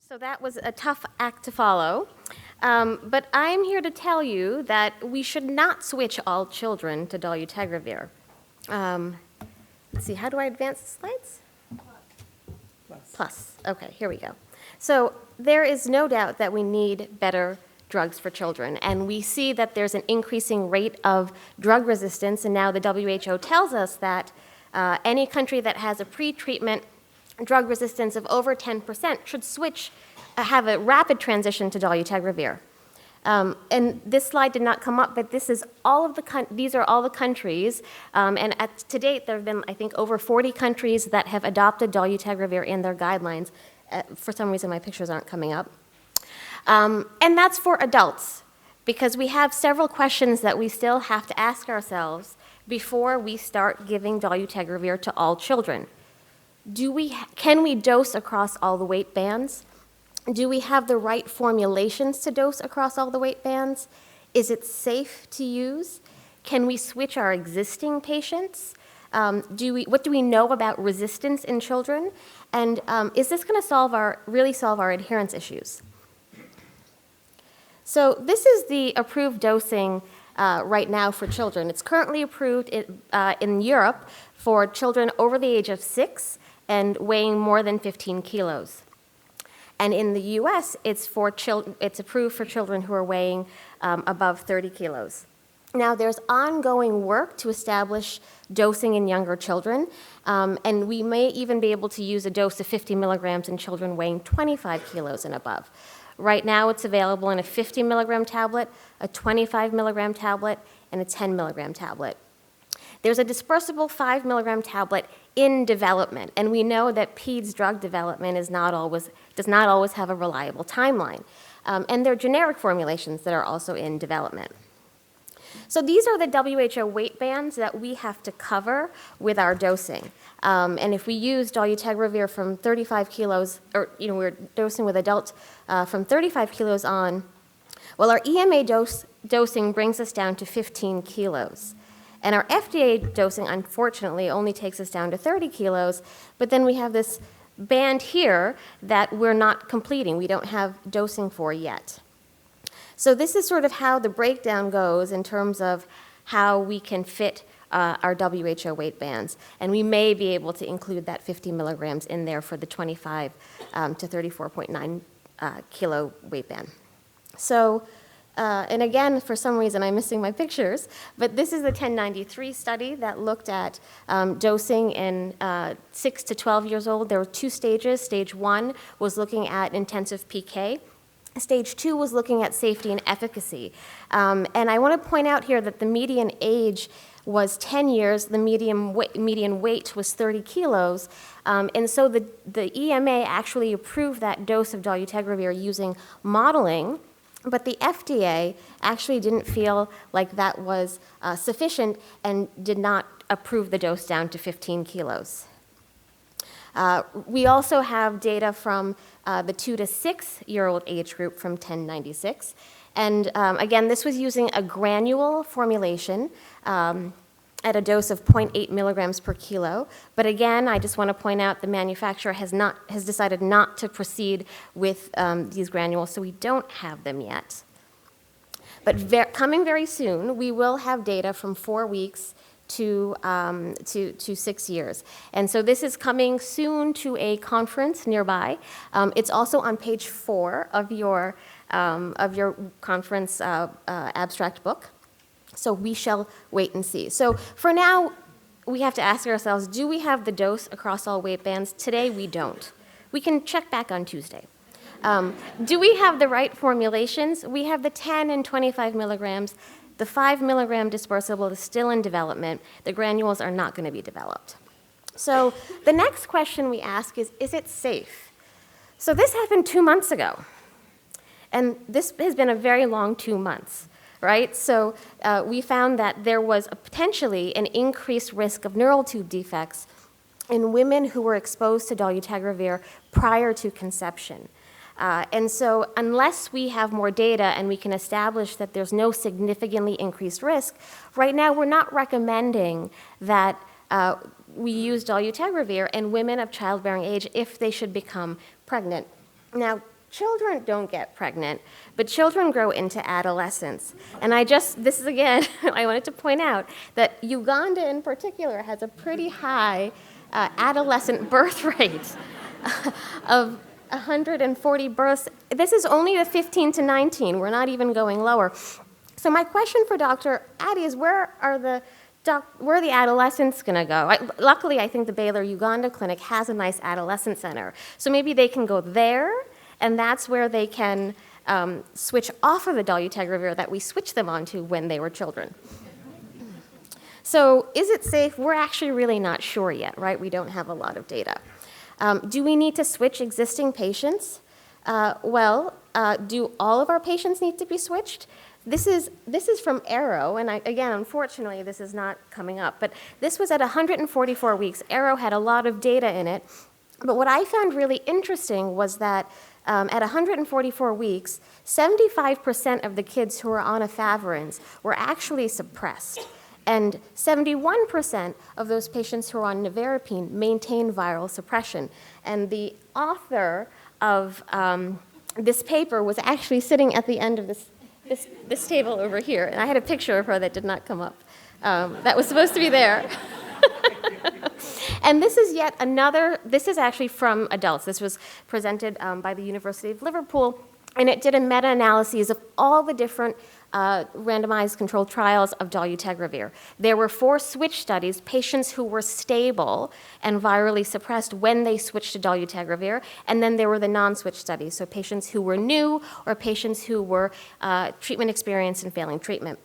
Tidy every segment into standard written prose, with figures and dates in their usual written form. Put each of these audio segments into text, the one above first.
So that was a tough act to follow. But I'm here to tell you that we should not switch all children to dolutegravir. Let's see, how do I advance the slides? Plus. Okay, here we go. So there is no doubt that we need better drugs for children. And we see that there's an increasing rate of drug resistance. And now the WHO tells us that any country that has a pre-treatment drug resistance of over 10% should have a rapid transition to dolutegravir. And this slide did not come up, but this is these are all the countries. And to date, there have been, I think, over 40 countries that have adopted dolutegravir in their guidelines. For some reason, my pictures aren't coming up. And that's for adults, because we have several questions that we still have to ask ourselves before we start giving dolutegravir to all children. Can we dose across all the weight bands? Do we have the right formulations to dose across all the weight bands? Is it safe to use? Can we switch our existing patients? What do we know about resistance in children? And is this going to really solve our adherence issues? So this is the approved dosing right now for children. It's currently approved in Europe for children over the age of 6 and weighing more than 15 kilos. And in the US, it's approved for children who are weighing above 30 kilos. Now, there's ongoing work to establish dosing in younger children, and we may even be able to use a dose of 50 milligrams in children weighing 25 kilos and above. Right now, it's available in a 50 milligram tablet, a 25 milligram tablet, and a 10 milligram tablet. There's a dispersible 5 milligram tablet in development, and we know that PEDS drug development does not always have a reliable timeline. And there are generic formulations that are also in development. So these are the WHO weight bands that we have to cover with our dosing. And if we use dolutegravir from 35 kilos, or we're dosing with adults from 35 kilos on, well, our EMA dosing brings us down to 15 kilos. And our FDA dosing, unfortunately, only takes us down to 30 kilos, but then we have this band here that we're not completing. We don't have dosing for yet. So this is sort of how the breakdown goes in terms of how we can fit our WHO weight bands. And we may be able to include that 50 milligrams in there for the 25 to 34.9 kilo weight band. So, and again, for some reason, I'm missing my pictures, but this is the 1093 study that looked at dosing in 6 to 12 years old. There were 2 stages. Stage 1 was looking at intensive PK. Stage 2 was looking at safety and efficacy. And I want to point out here that the median age was 10 years, the median weight was 30 kilos, and so the EMA actually approved that dose of dolutegravir using modeling, but the FDA actually didn't feel like that was sufficient and did not approve the dose down to 15 kilos. We also have data from the 2 to 6-year-old age group from 1096. And again, this was using a granule formulation at a dose of 0.8 milligrams per kilo. But again, I just want to point out the manufacturer has decided not to proceed with these granules, so we don't have them yet. But coming very soon, we will have data from 4 weeks to 6 years. And so this is coming soon to a conference nearby. It's also on page 4 of your conference abstract book. So we shall wait and see. So for now, we have to ask ourselves, do we have the dose across all weight bands? Today, we don't. We can check back on Tuesday. Do we have the right formulations? We have the 10 and 25 milligrams. The 5 milligram dispersible is still in development. The granules are not going to be developed. So the next question we ask is it safe? So this happened 2 months ago. And this has been a very long 2 months, right? So we found that there was potentially an increased risk of neural tube defects in women who were exposed to dolutegravir prior to conception. And so unless we have more data and we can establish that there's no significantly increased risk, right now we're not recommending that we use dolutegravir in women of childbearing age if they should become pregnant. Now, children don't get pregnant, but children grow into adolescence. And this is again, I wanted to point out that Uganda in particular has a pretty high adolescent birth rate of 140 births. This is only the 15 to 19. We're not even going lower. So my question for Dr. Addy is, where are the adolescents going to go? Luckily, I think the Baylor Uganda Clinic has a nice adolescent center. So maybe they can go there, and that's where they can switch off of the dolutegravir that we switched them onto when they were children. So is it safe? We're actually really not sure yet, right? We don't have a lot of data. Do we need to switch existing patients? Do all of our patients need to be switched? This is from Arrow, and again, unfortunately, this is not coming up, but this was at 144 weeks. Arrow had a lot of data in it, but what I found really interesting was that at 144 weeks, 75% of the kids who were on efavirenz were actually suppressed, and 71% of those patients who were on nevirapine maintained viral suppression. And the author of this paper was actually sitting at the end of this table over here, and I had a picture of her that did not come up. That was supposed to be there. And this is yet another, this is actually from adults. This was presented by the University of Liverpool, and it did a meta-analysis of all the different randomized controlled trials of dolutegravir. There were 4 switch studies, patients who were stable and virally suppressed when they switched to dolutegravir, and then there were the non-switch studies, so patients who were new or patients who were treatment experienced and failing treatment.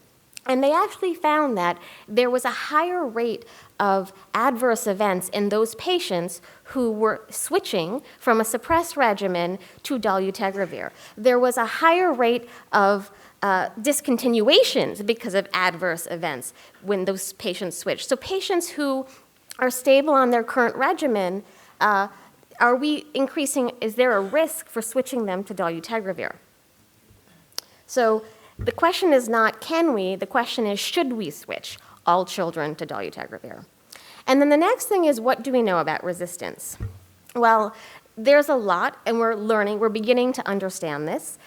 And they actually found that there was a higher rate of adverse events in those patients who were switching from a suppressed regimen to dolutegravir. There was a higher rate of discontinuations because of adverse events when those patients switch. So patients who are stable on their current regimen, are we increasing, is there a risk for switching them to dolutegravir? So the question is not can we, the question is should we switch all children to dolutegravir? And then the next thing is, what do we know about resistance? Well, there's a lot, and we're learning, we're beginning to understand this.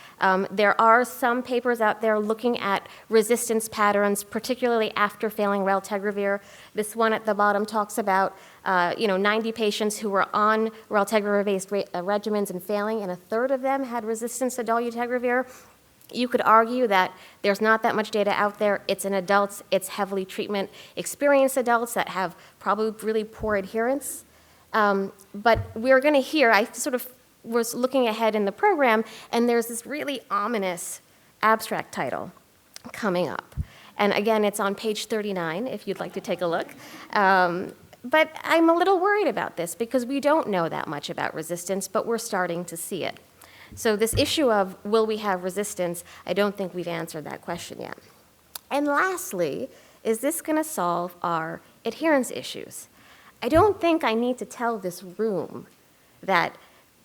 There are some papers out there looking at resistance patterns, particularly after failing raltegravir. This one at the bottom talks about 90 patients who were on raltegravir-based regimens and failing, and a third of them had resistance to dolutegravir. You could argue that there's not that much data out there. It's in adults. It's heavily treatment-experienced adults that have probably really poor adherence. But we're going to hear, I sort of was looking ahead in the program, and there's this really ominous abstract title coming up. And again, it's on page 39, if you'd like to take a look. But I'm a little worried about this because we don't know that much about resistance, but we're starting to see it. So this issue of will we have resistance, I don't think we've answered that question yet. And lastly, is this going to solve our adherence issues? I don't think I need to tell this room that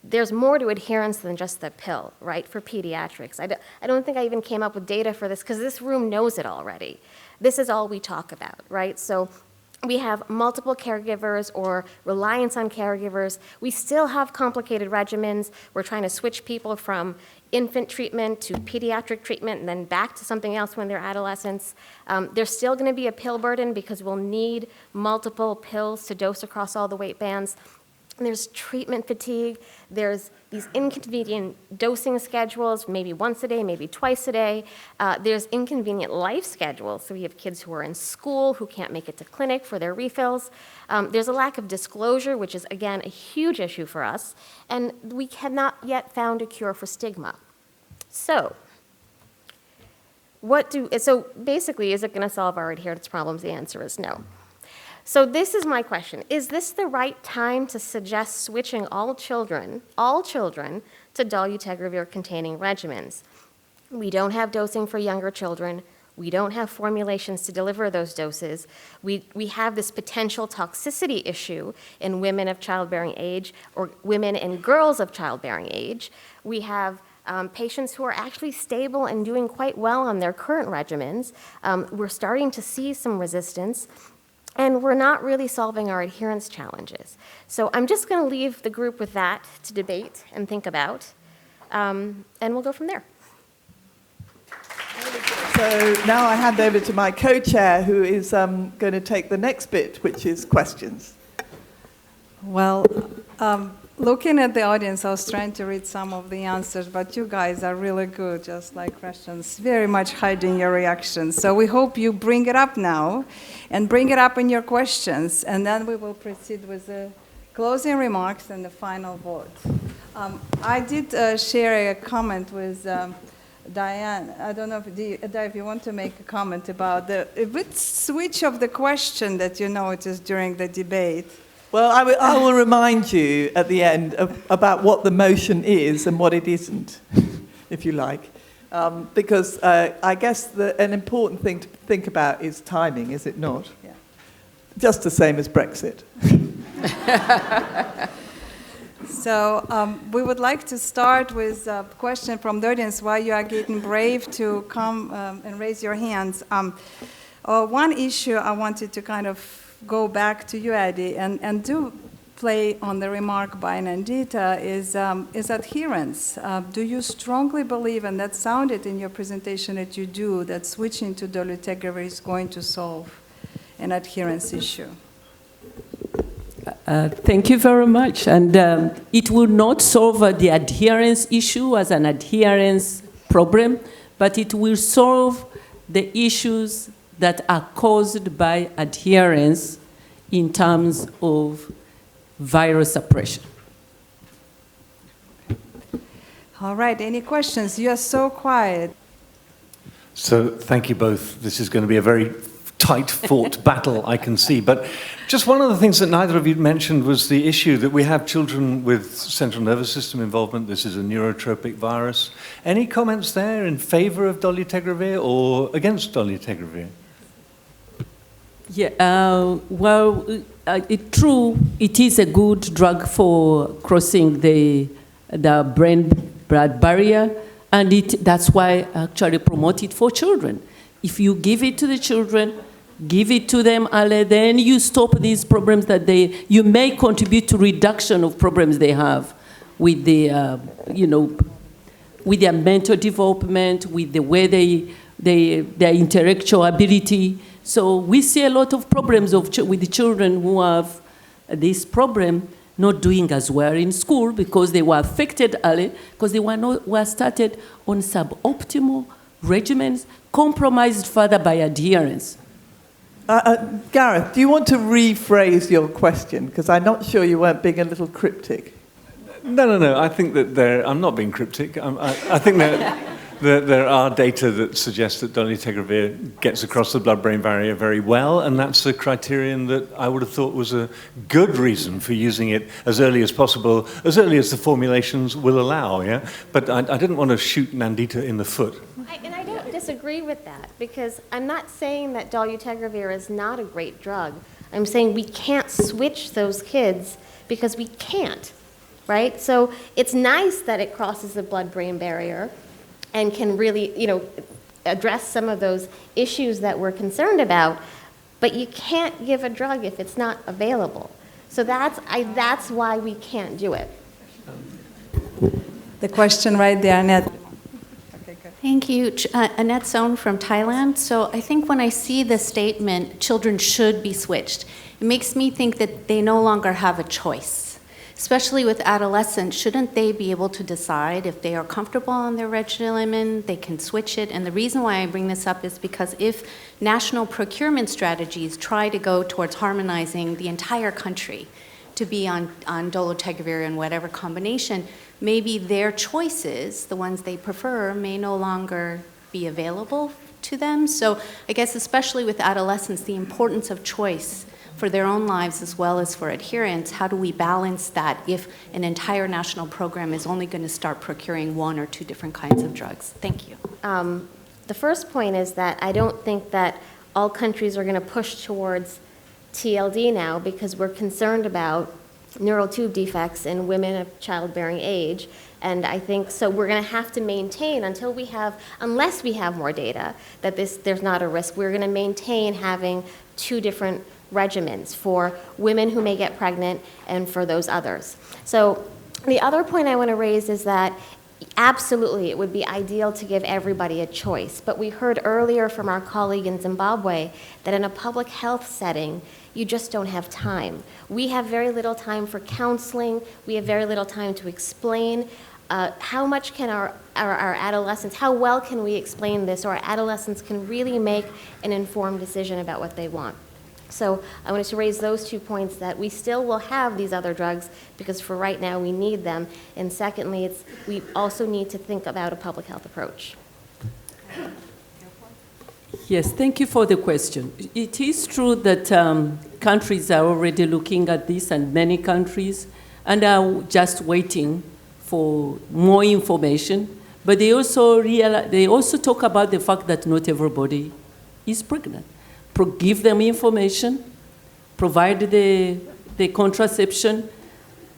there's more to adherence than just the pill, right, for pediatrics. I don't think I even came up with data for this because this room knows it already. This is all we talk about, right? So we have multiple caregivers or reliance on caregivers. We still have complicated regimens. We're trying to switch people from infant treatment to pediatric treatment and then back to something else when they're adolescents. There's still going to be a pill burden because we'll need multiple pills to dose across all the weight bands. And there's treatment fatigue. There's these inconvenient dosing schedules, maybe once a day, maybe twice a day. There's inconvenient life schedules. So we have kids who are in school who can't make it to clinic for their refills. There's a lack of disclosure, which is, again, a huge issue for us. And we have not yet found a cure for stigma. So basically, is it going to solve our adherence problems? The answer is no. So this is my question. Is this the right time to suggest switching all children to dolutegravir-containing regimens? We don't have dosing for younger children. We don't have formulations to deliver those doses. We have this potential toxicity issue in women of childbearing age or women and girls of childbearing age. We have patients who are actually stable and doing quite well on their current regimens. We're starting to see some resistance. And we're not really solving our adherence challenges. So I'm just going to leave the group with that to debate and think about. and we'll go from there. So now I hand over to my co-chair, who is going to take the next bit, which is questions. Well, looking at the audience, I was trying to read some of the answers, but you guys are really good, just like questions, very much hiding your reactions. So we hope you bring it up now, and bring it up in your questions, and then we will proceed with the closing remarks and the final vote. I did share a comment with Diane. I don't know if you want to make a comment about the switch of the question that you noticed during the debate. Well, I will remind you at the end about what the motion is and what it isn't, if you like. Because I guess an important thing to think about is timing, is it not? Yeah. Just the same as Brexit. So we would like to start with a question from the audience while you are getting brave to come and raise your hands. One issue I wanted to kind of go back to you, Eddie, and do play on the remark by Nandita is adherence. Do you strongly believe, and that sounded in your presentation that you do, that switching to dolutegravir is going to solve an adherence issue? Thank you very much. And it will not solve the adherence issue as an adherence problem, but it will solve the issues that are caused by adherence in terms of viral suppression. All right, any questions? You are so quiet. So thank you both. This is going to be a very tight-fought battle, I can see. But just one of the things that neither of you mentioned was the issue that we have children with central nervous system involvement. This is a neurotropic virus. Any comments there in favor of dolutegravir or against dolutegravir? Yeah, it's true, it is a good drug for crossing the brain-blood barrier, and that's why I actually promote it for children. If you give it to the children, give it to them early, then you stop these problems that you may contribute to reduction of problems they have with with their mental development, with the way their intellectual ability. So we see a lot of problems with the children who have this problem not doing as well in school because they were affected early, because they were started on suboptimal regimens, compromised further by adherence. Gareth, do you want to rephrase your question? Because I'm not sure you weren't being a little cryptic. No. I think that I'm not being cryptic. I think that there are data that suggest that dolutegravir gets across the blood-brain barrier very well, and that's a criterion that I would have thought was a good reason for using it as early as possible, as early as the formulations will allow, yeah? But I didn't want to shoot Nandita in the foot. And I don't disagree with that, because I'm not saying that dolutegravir is not a great drug. I'm saying we can't switch those kids because we can't, right? So it's nice that it crosses the blood-brain barrier and can really, address some of those issues that we're concerned about, but you can't give a drug if it's not available. So that's why we can't do it. The question right there, Annette. Okay, good. Thank you. Annette Sohn from Thailand. So I think when I see the statement, children should be switched, it makes me think that they no longer have a choice. Especially with adolescents, shouldn't they be able to decide if they are comfortable on their regimen, they can switch it? And the reason why I bring this up is because if national procurement strategies try to go towards harmonizing the entire country to be on dolutegravir in whatever combination, maybe their choices, the ones they prefer, may no longer be available to them. So I guess especially with adolescents, the importance of choice for their own lives as well as for adherence, how do we balance that if an entire national program is only going to start procuring one or two different kinds of drugs? Thank you. The first point is that I don't think that all countries are going to push towards TLD now because we're concerned about neural tube defects in women of childbearing age. And I think so we're going to have to maintain unless we have more data, that there's not a risk. We're going to maintain having two different regimens for women who may get pregnant and for those others. So the other point I want to raise is that Absolutely, it would be ideal to give everybody a choice. But we heard earlier from our colleague in Zimbabwe that in a public health setting, you just don't have time. We have very little time for counseling. We have very little time to explain. How much can our adolescents, how well can we explain this, so our adolescents can really make an informed decision about what they want? So I wanted to raise those 2 points, that we still will have these other drugs because for right now we need them. And secondly, we also need to think about a public health approach. Yes, thank you for the question. It is true that countries are already looking at this, and many countries, and are just waiting for more information. But they also talk about the fact that not everybody is pregnant. Give them information, provide the contraception,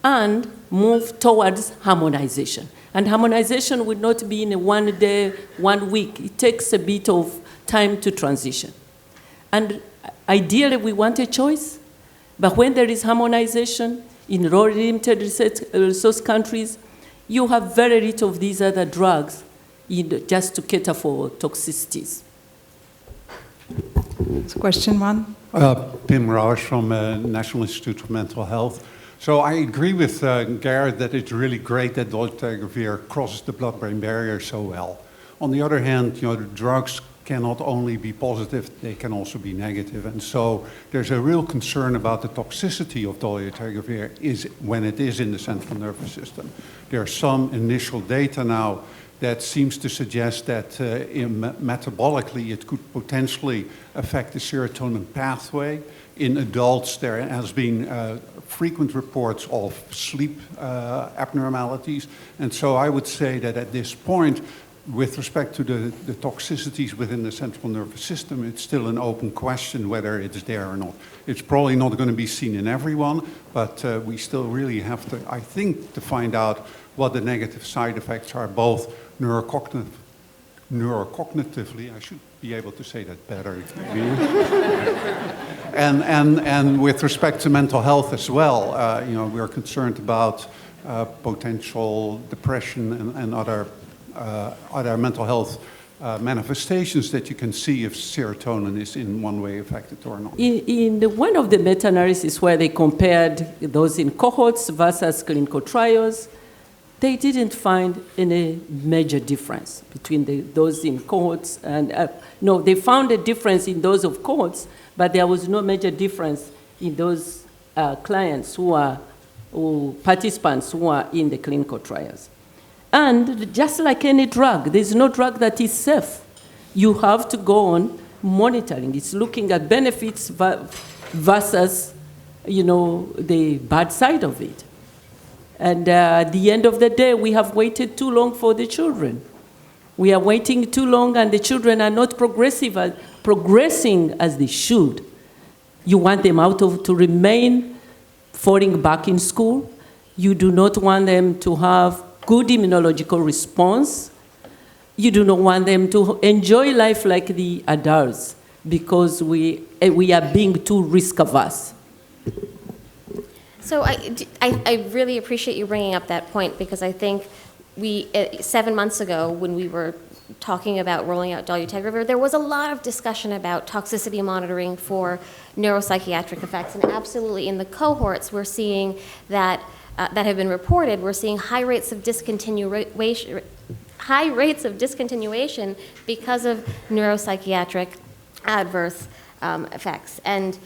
and move towards harmonization. And harmonization would not be in a 1 day, 1 week. It takes a bit of time to transition. And ideally, we want a choice, but when there is harmonization in low-limited resource countries, you have very little of these other drugs just to cater for toxicities. So question 1. Pim Rausch from National Institute for Mental Health. So I agree with Garrett that it's really great that dolutegravir crosses the blood-brain barrier so well. On the other hand, the drugs cannot only be positive, they can also be negative. And so there's a real concern about the toxicity of dolutegravir when it is in the central nervous system. There are some initial data now that seems to suggest that metabolically it could potentially affect the serotonin pathway. In adults, there has been frequent reports of sleep abnormalities. And so I would say that at this point, with respect to the toxicities within the central nervous system, it's still an open question whether it's there or not. It's probably not going to be seen in everyone, but we still really have to, I think, to find out what the negative side effects are, both neurocognitively, I should be able to say that better, and with respect to mental health as well. We are concerned about potential depression and other mental health manifestations that you can see if serotonin is in one way affected or not. In one of the meta-analyses where they compared those in cohorts versus clinical trials, they didn't find any major difference between those in cohorts and, no, they found a difference in those of cohorts, but there was no major difference in those participants who are in the clinical trials. And just like any drug, there's no drug that is safe. You have to go on monitoring. It's looking at benefits versus, the bad side of it. And at the end of the day, we have waited too long for the children. We are waiting too long, and the children are not progressing as they should. You want them to remain falling back in school. You do not want them to have good immunological response. You do not want them to enjoy life like the adults because we are being too risk-averse. So I really appreciate you bringing up that point, because I think 7 months ago when we were talking about rolling out dolutegravir, there was a lot of discussion about toxicity monitoring for neuropsychiatric effects, and absolutely in the cohorts we're seeing that have been reported, we're seeing high rates of discontinuation because of neuropsychiatric adverse effects. And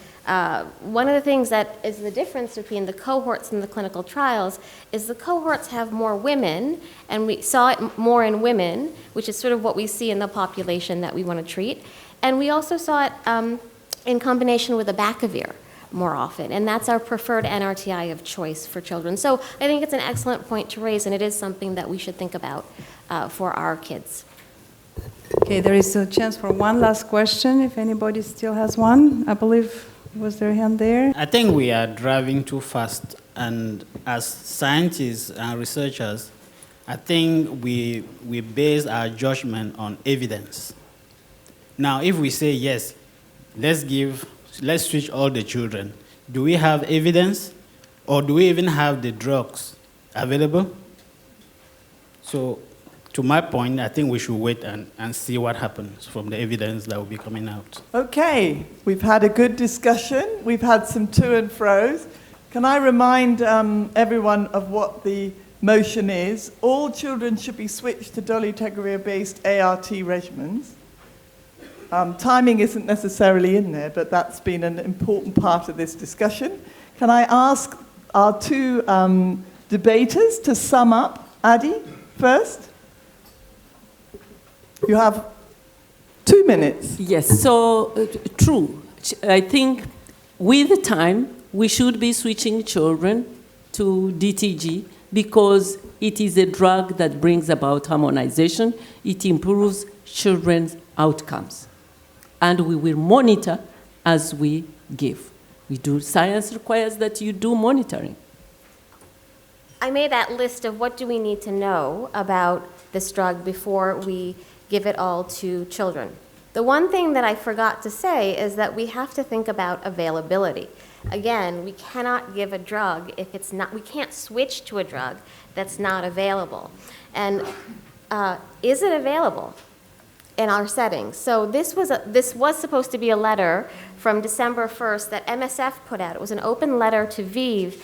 one of the things that is the difference between the cohorts and the clinical trials is the cohorts have more women, and we saw it more in women, which is sort of what we see in the population that we want to treat. And we also saw it in combination with abacavir more often, and that's our preferred NRTI of choice for children. So I think it's an excellent point to raise, and it is something that we should think about for our kids. Okay, there is a chance for one last question, if anybody still has one. I believe, was there a hand there? I think we are driving too fast, and as scientists and researchers, I think we base our judgment on evidence. Now, if we say, yes, let's switch all the children, do we have evidence, or do we even have the drugs available? So, to my point, I think we should wait and see what happens from the evidence that will be coming out. Okay, we've had a good discussion. We've had some to and fro's. Can I remind everyone of what the motion is? All children should be switched to dolutegravir-based ART regimens. Timing isn't necessarily in there, but that's been an important part of this discussion. Can I ask our two debaters to sum up? Adi, first. You have 2 minutes. Yes, so true. I think with the time, we should be switching children to DTG because it is a drug that brings about harmonization. It improves children's outcomes. And we will monitor as we give. Science requires that you do monitoring. I made that list of what do we need to know about this drug before we give it all to children. The one thing that I forgot to say is that we have to think about availability. Again, we cannot give a drug if it's not, we can't switch to a drug that's not available. And is it available in our settings? So this was supposed to be a letter from December 1st that MSF put out. It was an open letter to ViiV,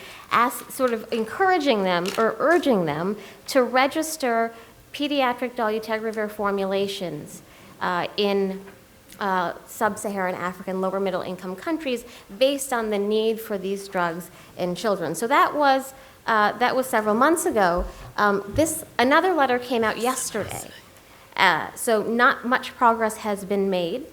sort of encouraging them or urging them to register pediatric dolutegravir formulations in sub-Saharan African lower middle income countries based on the need for these drugs in children. So that was several months ago. Another letter came out yesterday. So not much progress has been made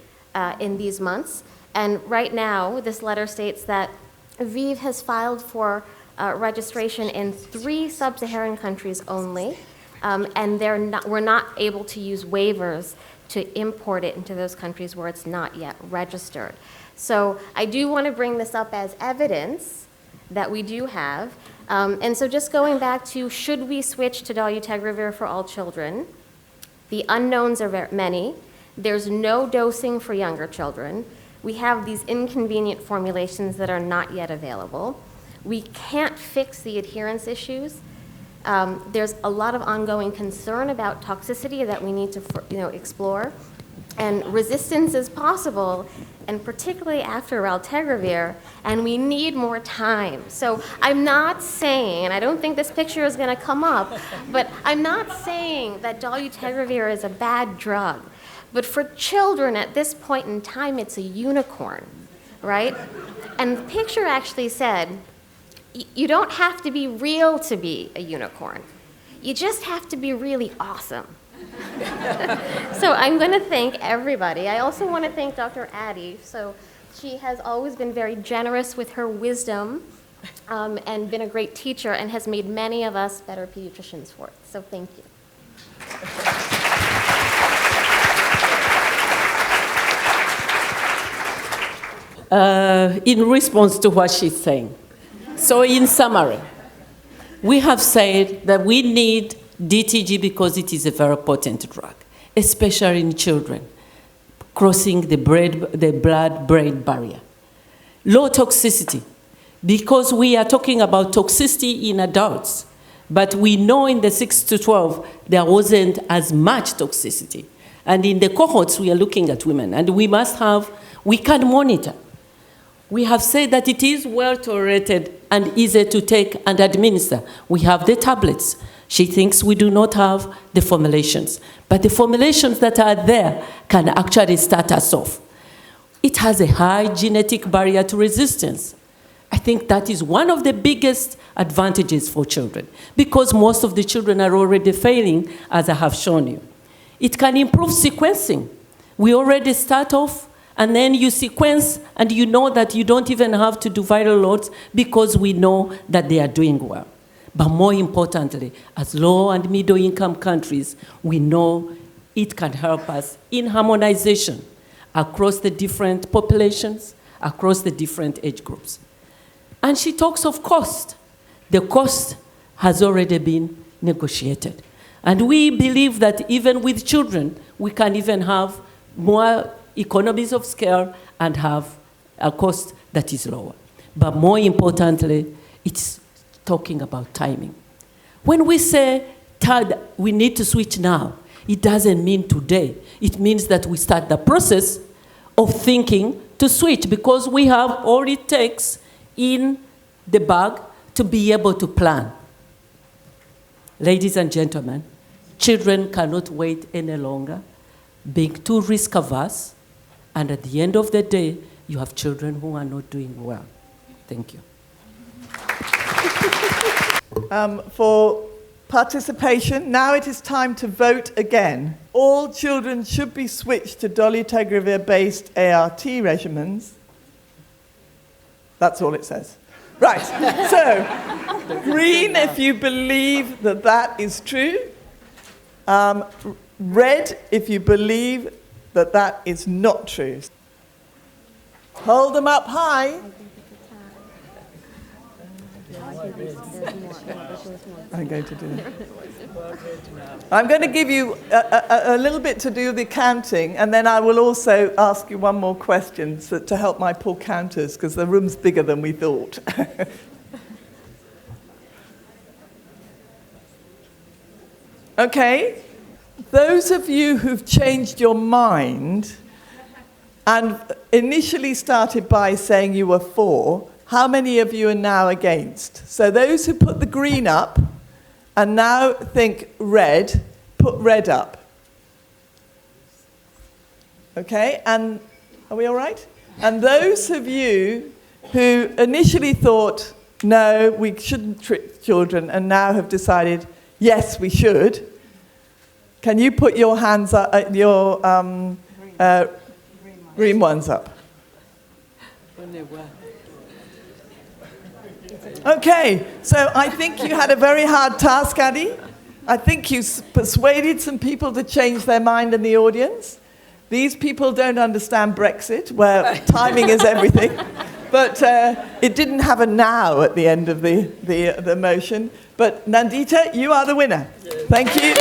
in these months. And right now, this letter states that ViiV has filed for registration in 3 sub-Saharan countries only, and we're not able to use waivers to import it into those countries where it's not yet registered. So I do want to bring this up as evidence that we do have. And so just going back to, should we switch to dolutegravir for all children? The unknowns are many. There's no dosing for younger children. We have these inconvenient formulations that are not yet available. We can't fix the adherence issues. There's a lot of ongoing concern about toxicity that we need to explore. And resistance is possible, and particularly after raltegravir, and we need more time. So I'm not saying, and I don't think this picture is going to come up, but I'm not saying that dolutegravir is a bad drug. But for children at this point in time, it's a unicorn, right? And the picture actually said, you don't have to be real to be a unicorn. You just have to be really awesome. So I'm going to thank everybody. I also want to thank Dr. Addy. So she has always been very generous with her wisdom and been a great teacher and has made many of us better pediatricians for it. So thank you. In response to what she's saying. So in summary, we have said that we need DTG because it is a very potent drug, especially in children, crossing the blood-brain barrier. Low toxicity, because we are talking about toxicity in adults, but we know in the 6 to 12, there wasn't as much toxicity. And in the cohorts, we are looking at women, and we can monitor. We have said that it is well tolerated and easy to take and administer. We have the tablets. She thinks we do not have the formulations. But the formulations that are there can actually start us off. It has a high genetic barrier to resistance. I think that is one of the biggest advantages for children, because most of the children are already failing, as I have shown you. It can improve sequencing. We already start off, and then you sequence, and you know that you don't even have to do viral loads because we know that they are doing well. But more importantly, as low and middle income countries, we know it can help us in harmonization across the different populations, across the different age groups. And she talks of cost. The cost has already been negotiated. And we believe that even with children, we can even have more economies of scale and have a cost that is lower. But more importantly, it's talking about timing. When we say we need to switch now. It doesn't mean today. It means that we start the process of thinking to switch because we have all it takes in the bag to be able to plan. Ladies and gentlemen, children cannot wait any longer, being too risk-averse, and at the end of the day, you have children who are not doing well. Thank you. For participation, now it is time to vote again. All children should be switched to dolutegravir-based ART regimens. That's all it says. Right, so green if you believe that that is true. Red if you believe that that is not true. Hold them up high. I'm going to do it. I'm going to give you a little bit to do the counting, and then I will also ask you one more question to help my poor counters, because the room's bigger than we thought. Okay, those of you who've changed your mind and initially started by saying you were for, how many of you are now against? So those who put the green up and now think red, put red up. Okay, and are we all right? And those of you who initially thought, no, we shouldn't trick children, and now have decided, yes, we should, can you put your hands up, your green ones up? Okay, so I think you had a very hard task, Addy. I think you persuaded some people to change their mind in the audience. These people don't understand Brexit, where timing is everything. But it didn't have a now at the end of the motion. But Nandita, you are the winner. Thank you.